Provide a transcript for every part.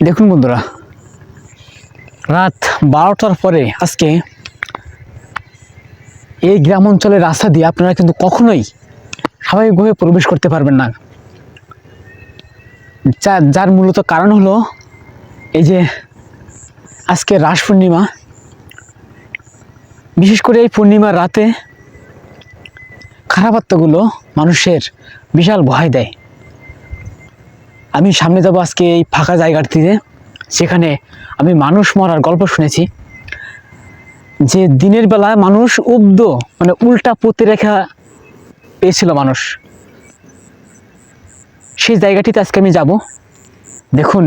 দেখুন বন্ধুরা, রাত 12টার পরে আজকে এই গ্রাম অঞ্চলের রাস্তা দিয়ে আপনারা কিন্তু কখনোই স্বাভাবিকভাবে প্রবেশ করতে পারবেন না। যার মূলত কারণ হলো এই যে আজকে রাস পূর্ণিমা। বিশেষ করে এই পূর্ণিমার রাতে খারাপ আত্মাগুলো মানুষের বিশাল ভয় দেয়। আমি সামনে যাব আজকে এই ফাঁকা জায়গাটিতে, সেখানে আমি মানুষ মরার গল্প শুনেছি, যে দিনের বেলায় মানুষ উল্টা প্রতিরেখা পেয়েছিল মানুষ। সেই জায়গাটিতে আজকে আমি যাব। দেখুন,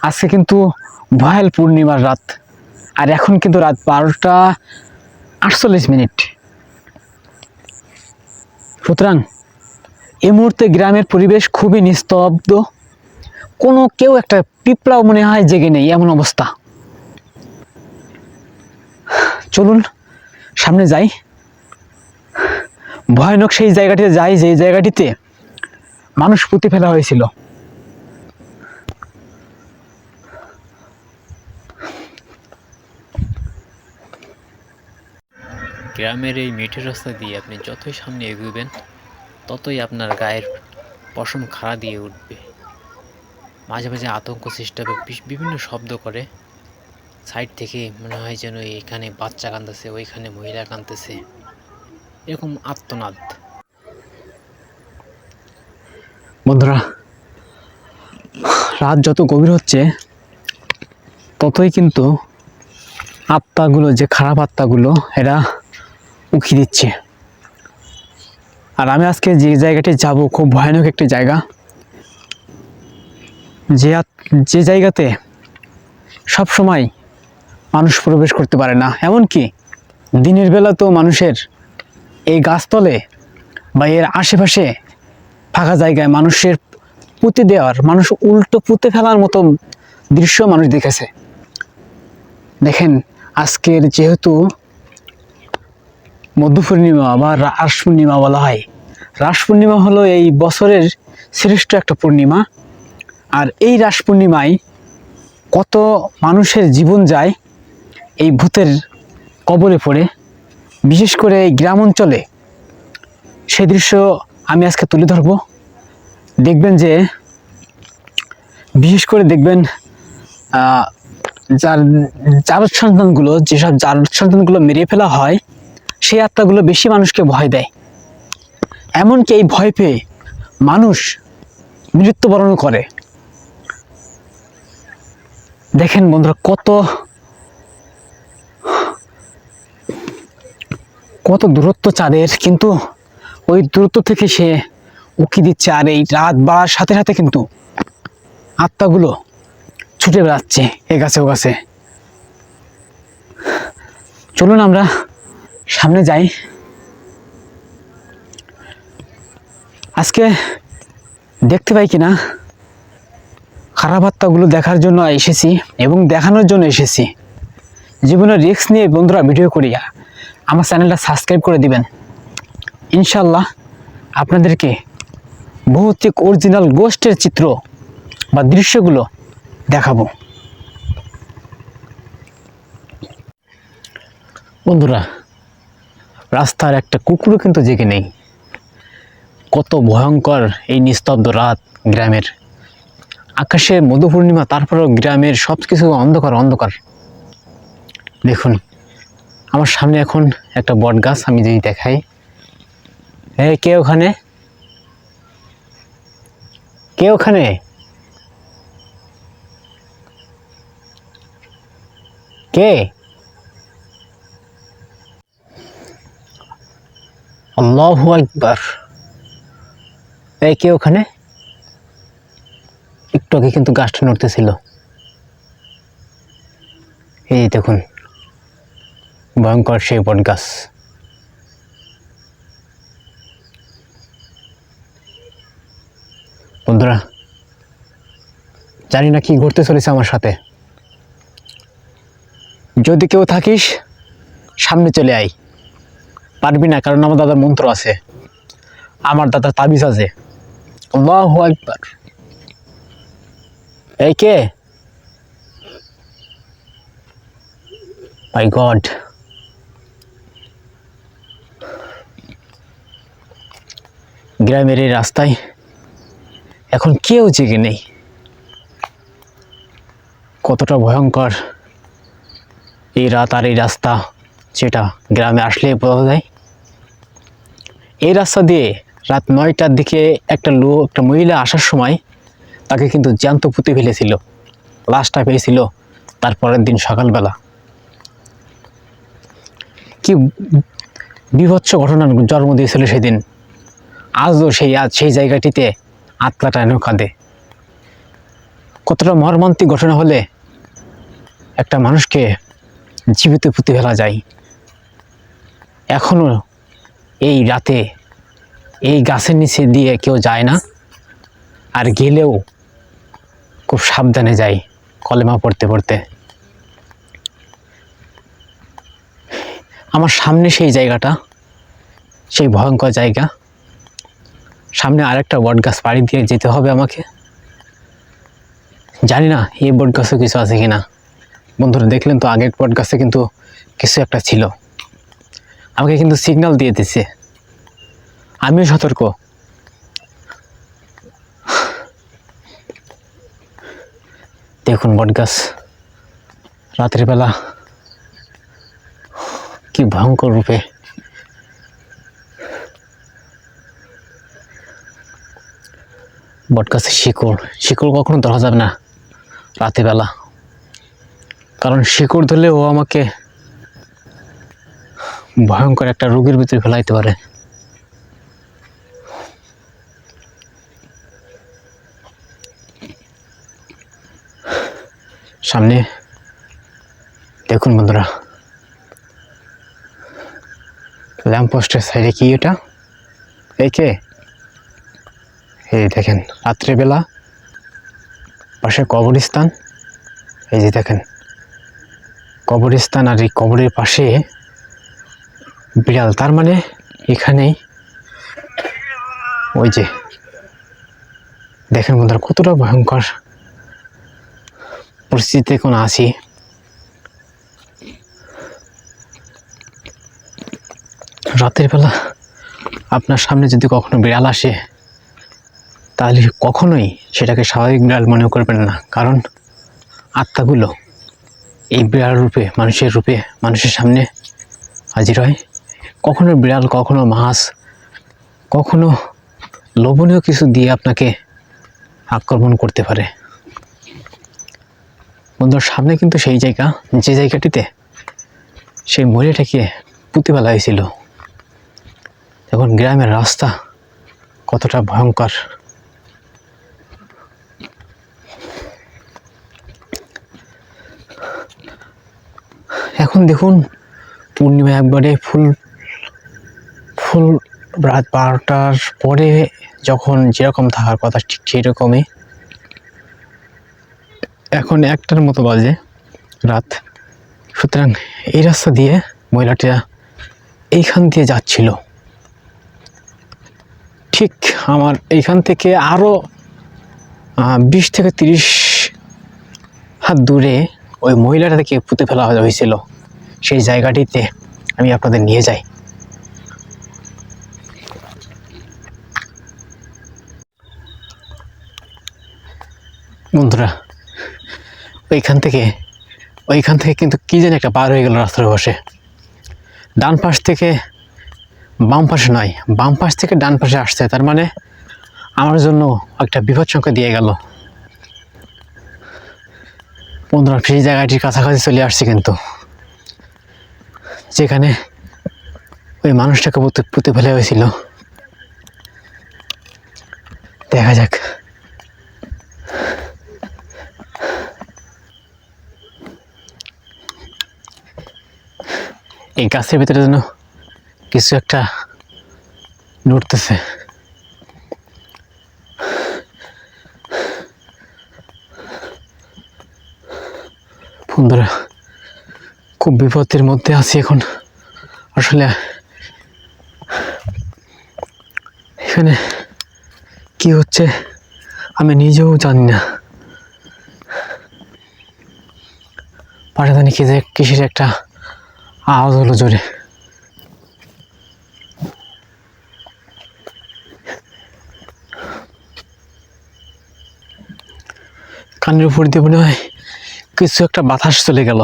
আজকে কিন্তু ভয়াল পূর্ণিমার রাত, আর এখন কিন্তু রাত 12:48। সুতরাং এই মুহূর্তে গ্রামের পরিবেশ খুবই নিস্তব্ধ। কেউ একটা পিঁপড়াও মনে হয় জেগে নেই, এমন অবস্থা। চলুন সামনে যাই, ভয়ানক সেই জায়গাটিতে যাই, যে জায়গাটিতে মানুষ পুঁতে ফেলা হয়েছিল। গ্রামের এই মেঠো রাস্তা দিয়ে আপনি যতই সামনে এগোবেন ততই আপনার গায়ের পশম খাড়া দিয়ে উঠবে। মাঝে মাঝে আতঙ্ক সৃষ্টি হবে, বিভিন্ন শব্দ করে। সাইড থেকে মনে হয় যেন এখানে বাচ্চা কাঁদতেছে, ওইখানে মহিলা কাঁদতেছে, এরকম আর্তনাদ। বন্ধুরা, রাত যত গভীর হচ্ছে ততই কিন্তু আত্মাগুলো, যে খারাপ আত্মাগুলো, এরা উকি দিচ্ছে। আর আমি আজকে যে জায়গাটি যাব খুব ভয়ানক একটি জায়গা, যে জায়গাতে সব সময় মানুষ প্রবেশ করতে পারে না। এমনকি দিনের বেলা তো মানুষের এই গাছতলে বা এর আশেপাশে ফাঁকা জায়গায় মানুষের পুঁতে দেওয়ার, মানুষ উল্টো পুঁতে ফেলার মতো দৃশ্য মানুষ দেখেছে। দেখেন, আজকের যেহেতু মধ্য পূর্ণিমা বা রাস পূর্ণিমা বলা হয়, রাস পূর্ণিমা হলো এই বছরের শ্রেষ্ঠ একটা পূর্ণিমা। আর এই রাস পূর্ণিমায় কত মানুষের জীবন যায় এই ভূতের কবলে পড়ে, বিশেষ করে এই গ্রাম অঞ্চলে। সেই দৃশ্য আমি আজকে তুলে ধরবো। দেখবেন যে, বিশেষ করে দেখবেন জারদ সন্তানগুলো, যেসব জারদ সন্তানগুলো মেরে ফেলা হয়, সেই আত্মাগুলো বেশি মানুষকে ভয় দেয়। এমনকি এই ভয় পেয়ে মানুষ মৃত্যুবরণ করে। দেখেন বন্ধুরা, কত দূরত্ব চাঁদের, কিন্তু ওই দূরত্ব থেকে সে উকি দিচ্ছে। আর এই রাত বাড়ার সাথে সাথে কিন্তু আত্মাগুলো ছুটে বেড়াচ্ছে এ গাছে ও গাছে। চলুন আমরা সামনে যাই। আজকে দেখতে পাই কিনা, খারাপ আত্মাগুলো দেখার জন্য এসেছি এবং দেখানোর জন্য এসেছি। জীবনের রিস্ক নিয়ে বন্ধুরা ভিডিও করি। আমার চ্যানেলটা সাবস্ক্রাইব করে দিবেন। ইনশাল্লাহ আপনাদেরকে ভৌতিক অরিজিনাল গোস্টের চিত্র বা দৃশ্যগুলো দেখাবো। বন্ধুরা, রাস্তার একটা কুকুরও কিন্তু জেগে নেই। কত ভয়ঙ্কর এই নিস্তব্ধ রাত গ্রামের। আকাশে মধ্য পূর্ণিমা, তারপরেও গ্রামের সব কিছু অন্ধকার অন্ধকার। দেখুন, আমার সামনে এখন একটা বট গাছ, আমি যদি দেখাই। কে ওখানে? কে ওখানে? কে? আল্লাহু আকবার। কে ওখানে? একটু আগে কিন্তু গাছটা নড়তেছিল। এই দেখুন, ভয়ঙ্কর সেই বট গাছ। বন্ধুরা, জানি না কি ঘটতে চলেছে আমার সাথে। যদি কেউ থাকিস, সামনে চলে আয়। পারবি না, কারণ আমার দাদার মন্ত্র আছে, আমার দাদার তাবিজ আছে। আল্লাহু আকবার। এই কে? মাই গড, গ্রামের এই রাস্তায় এখন কেউ জেগে নেই। কতটা ভয়ঙ্কর এই রাত আর এই রাস্তা, সেটা গ্রামে আসলে বোঝা যায়। এই রাস্তা দিয়ে রাত 9টার দিকে একটা মহিলা আসার সময় তাকে কিন্তু জ্যান্ত পুঁতে ফেলেছিল, লাশটা পেয়েছিল তারপরের দিন সকালবেলা। কি বীভৎস ঘটনার জন্ম দিয়েছিল সেদিন। আজও সেই জায়গাটিতে আত্মা টানো কাঁদে। কতটা মর্মান্তিক ঘটনা হলে একটা মানুষকে জীবিত পুঁতে ফেলা যায়। এখনো এই রাতে এই গাছের নিচে দিয়ে কেউ যায় না, আর গেলেও খুব সাবধানে যায় কলেমা পড়তে পড়তে। আমার সামনে সেই জায়গাটা, সেই ভয়ঙ্কর জায়গা। সামনে আরেকটা বট গাছ পাড়ি দিয়ে যেতে হবে আমাকে। জানি না এই বট গাছে কিছু আছে কিনা। বন্ধুরা দেখলেন তো, আগের বট গাছে কিন্তু কিছু একটা ছিল। আমাকে কিন্তু সিগন্যাল দিয়ে দিচ্ছে, আমিও সতর্ক। দেখুন বট গাছ রাতের বেলা কি ভয়ঙ্কর রূপে। বট গাছের শিকড় কখনো ধরা যাবে না রাতের বেলা, কারণ শিকড় ধরলে ও আমাকে ভয়ঙ্কর একটা রোগের ভিতরে ফেলাইতে পারে। সামনে দেখুন বন্ধুরা, ল্যাম্পপোস্টের সাইডে কি এটা? এই দেখেন রাত্রেবেলা পাশে কবরস্থান। এই যে দেখেন কবরস্থান, আর এই কবরের পাশে বিড়াল। তার মানে এখানেই ওই যে দেখেন বন্ধুরা কতটা ভয়ঙ্কর পরিস্থিতিতে এখন আছি। রাতের বেলা আপনার সামনে যদি কখনো বিড়াল আসে, তাহলে কখনোই সেটাকে স্বাভাবিক বিড়াল মনে করবেন না, কারণ আত্মাগুলো এই বিড়াল রূপে, মানুষের রূপে মানুষের সামনে হাজির হয়। কখনো বিড়াল, কখনো মাছ, কখনো লোভনীয় কিছু দিয়ে আপনাকে আক্রমণ করতে পারে। বন্ধুর সামনে কিন্তু সেই জায়গা, যে জায়গাটিতে সেই মহিলাটাকে পুঁতে ফেলা হয়েছিল। এখন গ্রামের রাস্তা কতটা ভয়ঙ্কর। এখন দেখুন পূর্ণিমা একবারে ফুল রাত 12টার পরে যখন যেরকম থাকার কথা ঠিক সেই রকমই। এখন 1টার মতো বাজে রাত। সুতরাং এই রাস্তা দিয়ে মহিলাটা এইখান দিয়ে যাচ্ছিল। ঠিক আমার এইখান থেকে আরও 20 থেকে 30 হাত দূরে ওই মহিলাটা থেকে পুঁতে ফেলা হয়েছিল। সেই জায়গাটিতে আমি আপনাদের নিয়ে যাই। বন্ধুরা ওইখান থেকে কিন্তু কি যেন একটা পার হয়ে গেল রাস্তার পাশে। ডান পাশ থেকে বাম পাশে নয়, বাম পাশ থেকে ডান পাশে আসছে। তার মানে আমার জন্য একটা বিপদ সংখ্যা দিয়ে গেল। বন্ধুরা সেই জায়গাটির কাছাকাছি চলে আসছে, কিন্তু যেখানে ওই মানুষটাকে পুঁতে ফেলে হয়েছিল। দেখা যাক। এই গাছের ভিতরে যেন কিছু একটা নড়তেছে। বন্ধুরা খুব বিপদের মধ্যে আছি এখন। আসলে এখানে কি হচ্ছে আমি নিজেও জানি না। পাশাপাশি কিসের একটা আওয়াজ হলো জোরে। কানের উপর দিয়ে মনে হয় কিছু একটা বাতাস চলে গেল।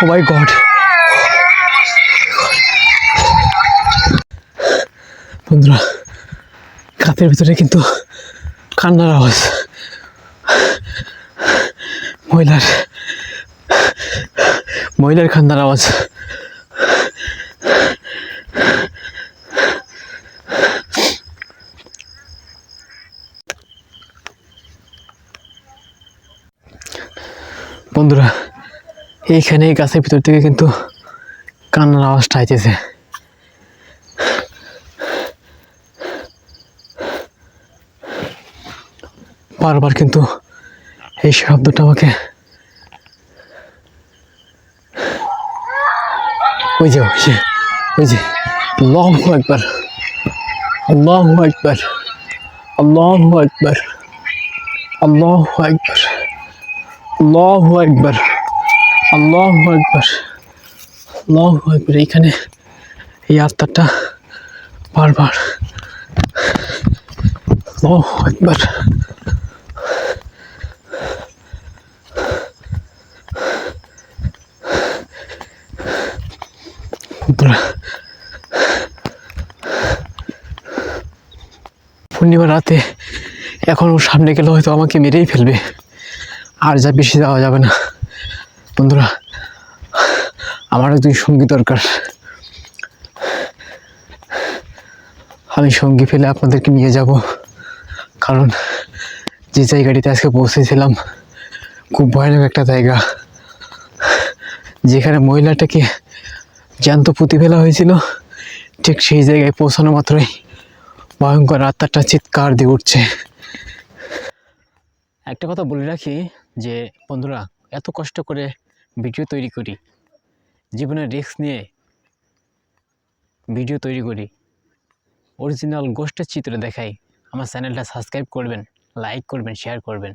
ও মাই গড, বন্ধুরা কাতের ভিতরে কিন্তু কান্নার আওয়াজ, মহিলার কান্নার আওয়াজ। বন্ধুরা এইখানে এই গাছের ভিতর থেকে কিন্তু কান্নার আওয়াজটা আইতেছে। বারবার কিন্তু এই শব্দটা আমাকে ওই যে আল্লাহু আকবার, আল্লাহু আকবার, আল্লাহু আকবার, আল্লাহু আকবার, আল্লাহু আকবার, আল্লাহু আকবার, আল্লাহু আকবার। এইখানে এই আত্মাটা বারবার আল্লাহু আকবার। পূর্ণিমা রাতে এখন ওর সামনে গেলে হয়তো আমাকে মেরেই ফেলবে, আর যা বেশি যাওয়া যাবে না। বন্ধুরা আমার একজন সঙ্গী দরকার, আমি সঙ্গী পেলে আপনাদেরকে নিয়ে যাব, কারণ যে জায়গাটিতে আজকে পৌঁছেছিলাম খুব ভয়ানক একটা জায়গা, যেখানে মহিলাটাকে জ্যান্ত পুঁতে ফেলা হয়েছিল, ঠিক সেই জায়গায় পৌঁছানো মাত্রই ভয়ঙ্কর আত্মাটা চিৎকার দিয়ে উঠছে। একটা কথা বলে রাখি যে বন্ধুরা, এত কষ্ট করে ভিডিও তৈরি করি, জীবনের রিস্ক নিয়ে ভিডিও তৈরি করি, অরিজিনাল গোষ্ঠের চিত্র দেখাই। আমার চ্যানেলটা সাবস্ক্রাইব করবেন, লাইক করবেন, শেয়ার করবেন।